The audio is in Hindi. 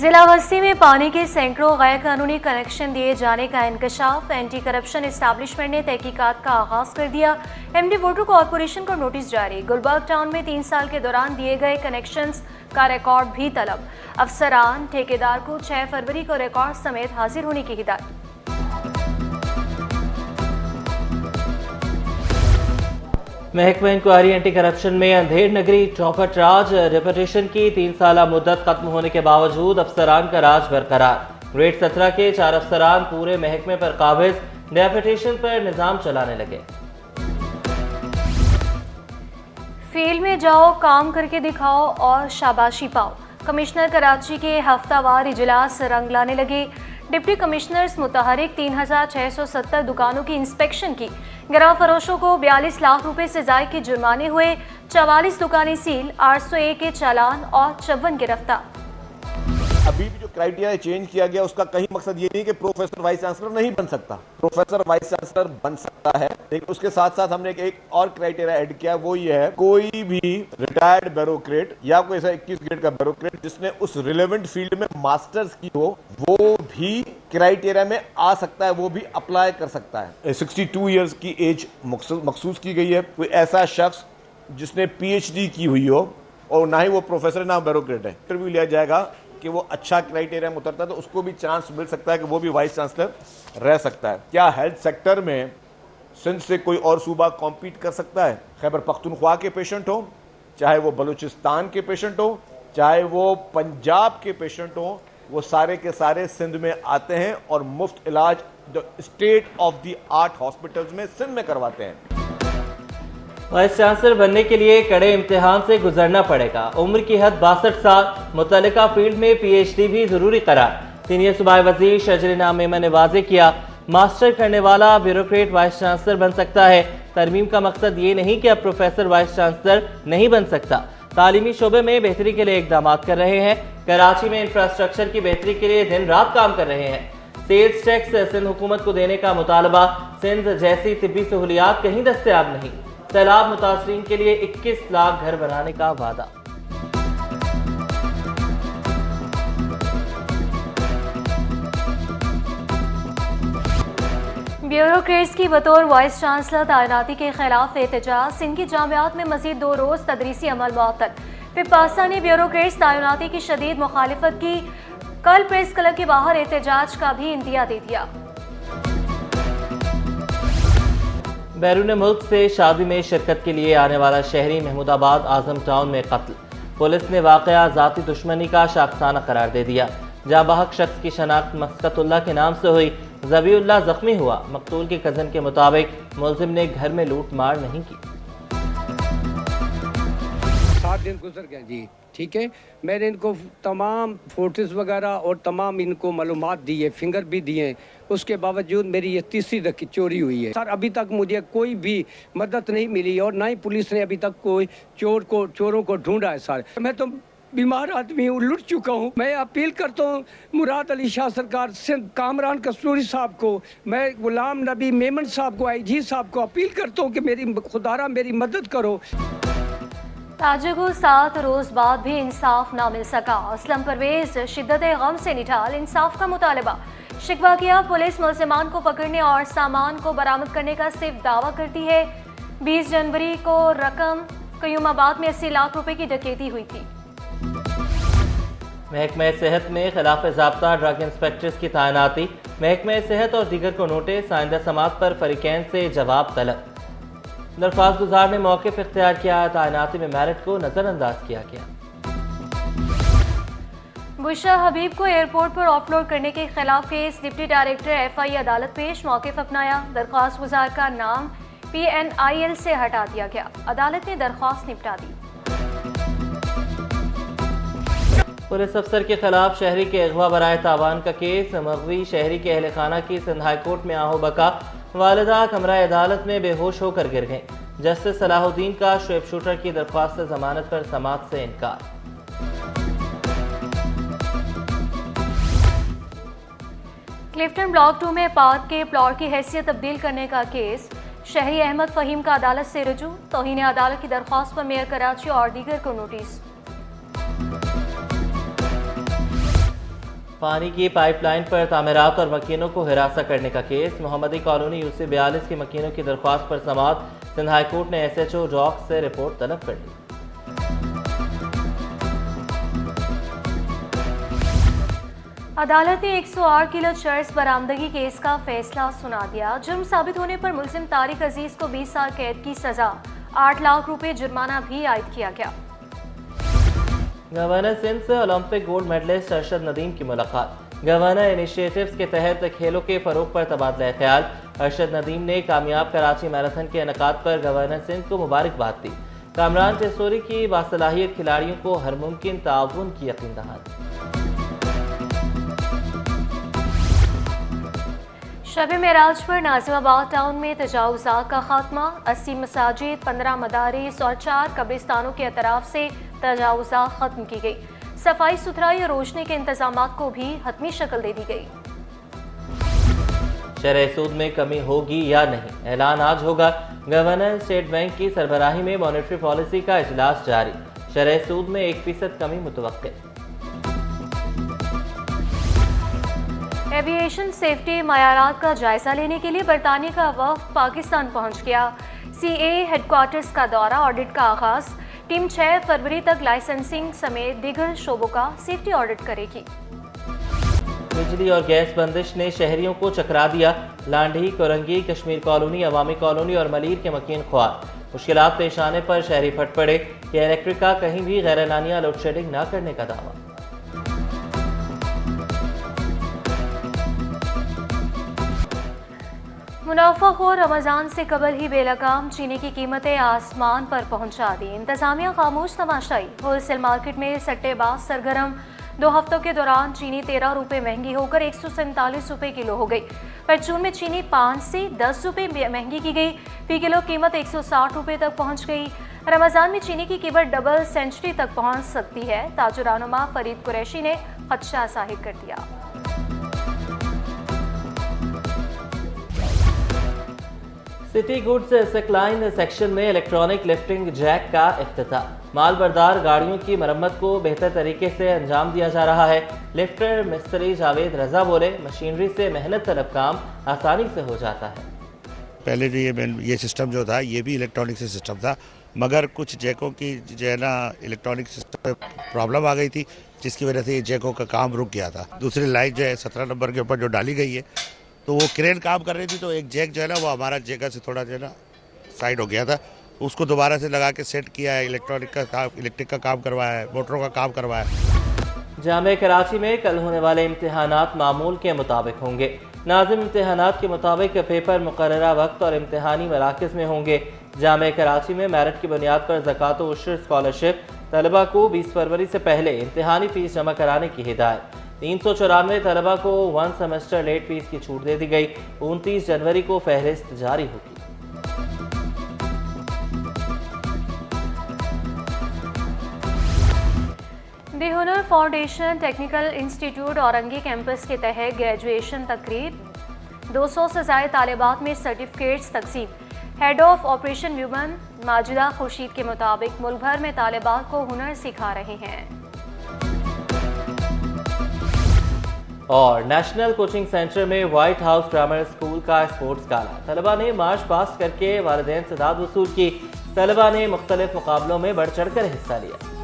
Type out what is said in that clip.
जिला बस्ती में पानी के सैकड़ों गैर कानूनी कनेक्शन दिए जाने का इंकशाफ। एंटी करप्शन एस्टैब्लिशमेंट ने तहकीकात का आगाज कर दिया। एमडी वाटर कॉरपोरेशन को नोटिस जारी। गुलबर्ग टाउन में 3 साल के दौरान दिए गए कनेक्शंस का रिकॉर्ड भी तलब। अफसरान ठेकेदार को 6 फरवरी को रिकॉर्ड समेत हाजिर होने की हिदायत। महकमा इंक्वायरी एंटी करप्शन में अंधेर नगरी चौखट राज। रेपुटेशन की 3 साल मुद्दत खत्म होने के बावजूद अफसरान का राज बरकरार। ग्रेड 17 के 4 अफसरान पूरे महकमे पर काबिज। रेपुटेशन पर निजाम चलाने लगे। फील्ड में जाओ, काम करके दिखाओ और शाबाशी पाओ। कमिश्नर कराची के हफ्तावार इजलास रंग लाने लगे। डिप्टी कमिश्नर्स मुतहरिक 3670 दुकानों की इंस्पेक्शन की। गिरफ्तार फरोशों को 42 लाख रुपए से ज़ायद के जुर्माने हुए। 44 दुकानें सील, 801 के चालान और 54 गिरफ्तार। अभी भी जो क्राइटेरिया चेंज किया गया उसका कहीं मकसद ये नहीं कि प्रोफेसर वाइस चांसलर नहीं बन सकता। प्रोफेसर वाइस चांसलर बन सकता है, लेकिन उसके साथ साथ हमने एक और क्राइटेरिया ऐड किया, वो ये है कोई भी रिटायर्ड ब्यूरोक्रेट या कोई ऐसा 21 ग्रेड का ब्यूरोक्रेट जिसने उस रिलेवेंट फील्ड में मास्टर्स की हो, वो भी क्राइटेरिया में आ सकता है, वो भी अप्लाई कर सकता है। 62 ईयर्स की एज मखसूस की गई है। कोई ऐसा शख्स जिसने PhD की हुई हो और ना ही वो प्रोफेसर ना ब्यूरोक्रेट है, इंटरव्यू लिया जाएगा कि वो अच्छा क्राइटेरिया में उतरता है तो उसको भी चांस मिल सकता है कि वो भी वाइस चांसलर रह सकता है। क्या हेल्थ सेक्टर में सिंध से कोई और सूबा कॉम्पीट कर सकता है? खैबर पख्तूनख्वा के पेशेंट हो, चाहे वो बलूचिस्तान के पेशेंट हो, चाहे वो पंजाब के पेशेंट हो, वो सारे के सारे सिंध में आते हैं और मुफ्त इलाज जो state of the art hospitals में सिंध में करवाते हैं। वाइस चांसलर बनने के लिए कड़े इम्तिहान से गुजरना पड़ेगा। उम्र की हद 62 साल। मुतल्लिका फील्ड में PhD भी जरूरी करार। सीनियर सूबाई वजीर शजरीना मेमन ने वाजे किया, मास्टर करने वाला ब्यूरोक्रेट वाइस चांसलर बन सकता है। तरमीम का मकसद ये नहीं कि अब प्रोफेसर वाइस चांसलर नहीं बन सकता। तालीमी शोबे में बेहतरी के लिए इकदाम कर रहे हैं। कराची में इंफ्रास्ट्रक्चर की बेहतरी के लिए दिन रात काम कर रहे हैं। सेल्स टैक्स सिंध हुकूमत को देने का मुतालबा। सिंध जैसी तिब्बी सहूलियात कहीं दस्तयाब नहीं। सैलाब मुतासरीन के लिए 21 लाख घर बनाने का वादा। ब्यूरोक्रेट्स की बतौर वाइस चांसलर तैनाती के खिलाफ एहतजाज। सिंध की जामियात में मजीद 2 रोज तदरीसी अमल मुअत्तल। फिपासा ने ब्यूरोक्रेट्स तैनाती की शदीद मुखालिफत की। कल प्रेस क्लब के बाहर एहतजाज का भी इंदिया दे दिया। बैरून मुल्क से शादी में शिरकत के लिए आने वाला शहरी महमूदाबाद आजम टाउन में कत्ल। पुलिस ने वाकया ज़ाती दुश्मनी का शाखसाना करार दे दिया। जाबाहक शख्स की शनाख्त मस्कतुल्लाह के नाम से हुई। ज़बीउल्लाह जख्मी हुआ। मकतूल के कज़न के मुताबिक मुलजिम ने घर में लूट मार नहीं की। 7 दिन गुजर गए जी, ठीक है। मैंने इनको तमाम फोटोज़ वगैरह और तमाम इनको मालूमात दी है, फिंगर भी दिए। उसके बावजूद मेरी ये तीसरी चोरी हुई है सर। अभी तक मुझे कोई भी मदद नहीं मिली और ना ही पुलिस ने अभी तक कोई चोरों को ढूंढा है सर। मैं तो बीमार आदमी हूँ, लुट चुका हूँ। मैं अपील करता हूँ मुराद अली शाह सरकार, सिंध कामरान कस्तूरी साहब को, मैं गुलाम नबी मेमन साहब को, IG साहब को अपील करता हूँ कि मेरी खुदारा मेरी मदद करो। ताजु को 7 रोज बाद भी इंसाफ ना मिल सका। असलम परवेज शिद्दत गम से निठाल इंसाफ का मुतालबा। शिकवा किया, पुलिस मुलजिमान को पकड़ने और सामान को बरामद करने का सिर्फ दावा करती है। 20 जनवरी को रकम कयूमाबाद में 80 लाख रुपए की डकैती हुई थी। महकमा सेहत में खिलाफ ज़ाब्ता ड्रग इंस्पेक्टर्स की तैनाती। महकमा सेहत और दीगर को नोटिस। आइंदा समात पर फरीकैन से जवाब तलब। दरख्वास्त गुजार ने मौक़िफ़ इख्तियार किया। तैनाती में मेरिट को नज़रअंदाज किया गया। बुशरा हबीब को एयरपोर्ट पर ऑफलोड करने के खिलाफ केस। डिप्टी डायरेक्टर FI अदालत पेश। मौक़िफ़ अपनाया। दरख्वास्त गुजार का नाम PNIL से हटा दिया गया। अदालत ने दरख्वास्त निपटा दी। पुलिस अफसर के खिलाफ शहरी के अगवा बराए तावान का केस। मगवी शहरी के अहल खाना की सिंध हाई कोर्ट में आहो बका। वालिदा कमरा अदालत में बेहोश होकर गिर गई। जस्टिस सलाहुद्दीन का शुएब शूटर की दरख्वास्त जमानत पर समात से इनकार। क्लिफ्टन ब्लॉक 2 में पार्क के प्लॉट की हैसियत तब्दील करने का केस। शहरी अहमद फ़हीम का अदालत से रुजू। तौहीन अदालत की दरख्वास्त पर मेयर कराची और दीगर को नोटिस। पानी की पाइपलाइन पर तामीरात और मकीनों को हिरासा करने का केस। मोहम्मदी कॉलोनी यूसी 42 के मकीनों की दरख्वास्त पर समाअत। सिंध हाई कोर्ट ने SHO डॉक्स से रिपोर्ट तलब कर ली। अदालत ने 108 किलो चर्स बरामदगी केस का फैसला सुना दिया। जुर्म साबित होने पर मुलजिम तारिक अजीज को 20 साल कैद की सजा, 8 लाख रुपए जुर्माना भी आयद किया गया। गवर्नर सिंध से Olympic gold medalist Arshad Nadeem की मुलाकात। गवर्नर इनिशिएटिव्स के तहत खेलों के फरोग पर तबादला ख्याल। अरशद नदीम ने कामयाब कराची मैराथन के इनेकाद पर गवर्नर सिंध को मुबारकबाद दी। कामरान टेसोरी की बासलाहियत खिलाड़ियों को हर मुमकिन ताउन की यकीन दहानी। शब मेराज पर नाजिमाबाद टाउन में तजावुज़ात का खात्मा। 80 मसाजिद, 15 मदारिस और 4 कब्रिस्तानों के अतराफ से तजावुज़ात खत्म की गई। सफाई सुथराई और रोशनी के इंतजामात को भी हतमी शक्ल दे दी गई। शरह सूद में कमी होगी या नहीं, ऐलान आज होगा। गवर्नर स्टेट बैंक की सरबराही में मॉनेटरी पॉलिसी का इजलास जारी। शरह सूद में 1% कमी मुतवक्के। एविएशन सेफ्टी मयारात का जायजा लेने के लिए बरतानिया का वफ़द पाकिस्तान पहुंच गया। CA हेडक्वार्टर्स का दौरा, ऑडिट का आगाज। टीम 6 फरवरी तक लाइसेंसिंग समेत दीगर शोबों का सेफ्टी ऑडिट करेगी। बिजली और गैस बंदिश ने शहरियों को चकरा दिया। लांढी, कोरंगी, कश्मीर कॉलोनी, अवामी कॉलोनी और मलीर के मकीन ख्वार। मुश्किलात पेश आने पर शहरी फट पड़े कि इलेक्ट्रिक का कहीं भी गैरलानिया लोड शेडिंग न करने का दावा। मुनाफाखोर रमज़ान से कबल ही बेलगाम चीनी की कीमतें आसमान पर पहुंचा दी। इंतजामिया खामोश तमाशाई। होलसेल मार्केट में सट्टेबाज सरगर्म। 2 हफ्तों के दौरान चीनी 13 रुपये महंगी होकर 147 रुपये किलो हो गई। परचून में चीनी 5 से 10 रुपये महंगी की गई। फी किलो कीमत 160 रुपये तक पहुंच गई। रमज़ान में चीनी की कीमत डबल सेंचुरी तक पहुंच सकती है। ताजुरानुमा फरीद कुरैशी ने खदशा जाहिर कर दिया। सिटी गुड्स सेकलाइन सेक्शन में इलेक्ट्रॉनिक लिफ्टिंग जैक का इफ्तिताह। माल बरदार गाड़ियों की मरम्मत को बेहतर तरीके से अंजाम दिया जा रहा है। लिफ्टर मिस्त्री जावेद रजा बोले, मशीनरी से मेहनत तलब काम आसानी से हो जाता है। पहले जो ये सिस्टम जो था ये भी इलेक्ट्रॉनिक से सिस्टम था, मगर कुछ जैकों की जो है ना इलेक्ट्रॉनिक सिस्टम में प्रॉब्लम आ गई थी, जिसकी वजह से ये जैकों का काम रुक गया था। दूसरी लाइन जो है 17 नंबर के ऊपर जो डाली गई है, तो वो क्रेन काम कर रही थी, तो एक जैक जो है ना वो हमारा जगह से थोड़ा जो है ना साइड हो गया था। उसको दोबारा से लगा के सेट किया है, इलेक्ट्रिक का काम करवाया है, मोटरों का काम करवाया है। जामे कराची में कल होने वाले इम्तिहानात मामूल के मुताबिक होंगे। नाज़िम इम्तिहानात के मुताबिक पेपर मुकर्ररा वक्त और इम्तिहानी मराकज़ में होंगे। जामे कराची में मेरिट की बुनियाद पर ज़कात व उश्र स्कॉलरशिप तलबा को 20 फरवरी से पहले इम्तिहानी फ़ीस जमा कराने की हिदायत। 394 तलबा को 1 सेमेस्टर लेट फीस की छूट दे दी गई। 29 जनवरी को फहरिस्त जारी होगी। द हुनर foundation technical institute Orangi campus के तहत ग्रेजुएशन तकरीब। 200 से ज़ायद तालिबात में सर्टिफिकेट्स तकसीम। Head of operation woman Majida Khurshid के मुताबिक मुल्क भर में तालिबात को हुनर सिखा रहे हैं। और नेशनल कोचिंग सेंटर में व्हाइट हाउस ग्रामर स्कूल का स्पोर्ट्स गाला। तलबा ने मार्च पास्ट करके वालिदैन से दाद वसूल की। तलबा ने मुख्तलिफ मुकाबलों में बढ़ चढ़ कर हिस्सा लिया।